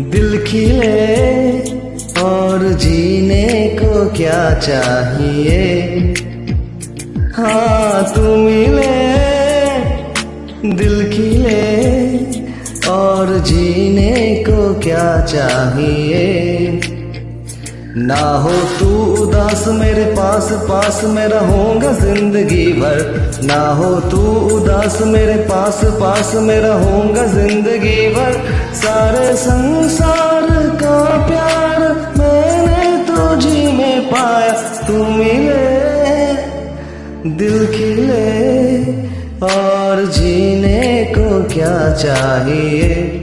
दिल खिले और जीने को क्या चाहिए। हाँ तू मिले, दिल खिले और जीने को क्या चाहिए। ना हो तू उदास मेरे पास, पास में रहूंगा जिंदगी भर। ना हो तू उदास मेरे पास, पास में रहूंगा जिंदगी भर। सारे संसार का प्यार मैंने तुझी में पाया। तू मिले, दिल खिले और जीने को क्या चाहिए।